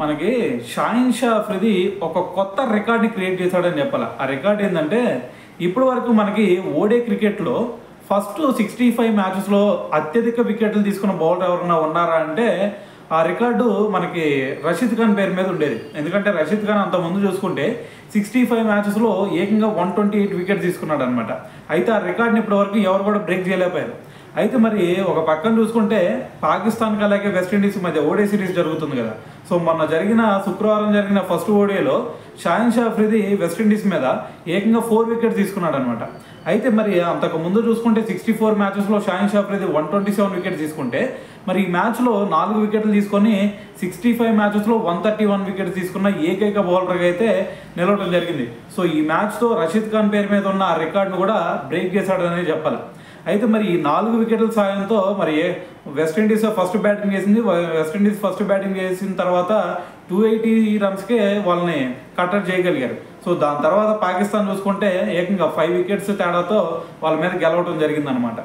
మనకి షాహిన్ షా అఫ్రిది ఒక కొత్త రికార్డ్ని క్రియేట్ చేశాడని చెప్పాలి. ఆ రికార్డ్ ఏంటంటే ఇప్పటి వరకు మనకి ఓడే క్రికెట్లో ఫస్ట్ 65 మ్యాచెస్లో అత్యధిక వికెట్లు తీసుకున్న బౌలర్ ఎవరైనా ఉన్నారా అంటే ఆ రికార్డు మనకి రషీద్ ఖాన్ పేరు మీద ఉండేది. ఎందుకంటే రషీద్ ఖాన్ అంతకుముందు చూసుకుంటే 65 మ్యాచెస్లో ఏకంగా 128 వికెట్స్ తీసుకున్నాడు అనమాట. అయితే ఆ రికార్డ్ని ఇప్పటివరకు ఎవరు కూడా బ్రేక్ చేయలేకపోయారు. అయితే మరి ఒక పక్కన చూసుకుంటే పాకిస్తాన్కి అలాగే వెస్టిండీస్ మధ్య ఓడే సిరీస్ జరుగుతుంది కదా. సో మొన్న శుక్రవారం జరిగిన ఫస్ట్ ఓడేలో షాహిన్ షా అఫ్రిది వెస్టిండీస్ మీద ఏకంగా 4 వికెట్స్ తీసుకున్నాడు అనమాట. అయితే మరి అంతకు ముందు చూసుకుంటే 64 మ్యాచెస్లో షాహిన్ షా అఫ్రిది 127 వికెట్స్ తీసుకుంటే మరి ఈ మ్యాచ్లో 4 వికెట్లు తీసుకొని 65 మ్యాచెస్లో 131 వికెట్స్ తీసుకున్న ఏకైక బౌలర్గా అయితే నిలవడం జరిగింది. సో ఈ మ్యాచ్తో రషీద్ ఖాన్ పేరు మీద ఉన్న ఆ రికార్డును కూడా బ్రేక్ చేశాడనే చెప్పాలి. అయితే మరి ఈ 4 వికెట్ల సాయంతో మరి వెస్టిండీస్ ఫస్ట్ బ్యాటింగ్ చేసింది. వెస్టిండీస్ ఫస్ట్ బ్యాటింగ్ చేసిన తర్వాత 280 రన్స్కే వాళ్ళని కట్టడి చేయగలిగారు. సో దాని తర్వాత పాకిస్తాన్ చూసుకుంటే ఏకంగా 5 వికెట్స్ తేడాతో వాళ్ళ మీద గెలవడం జరిగిందనమాట.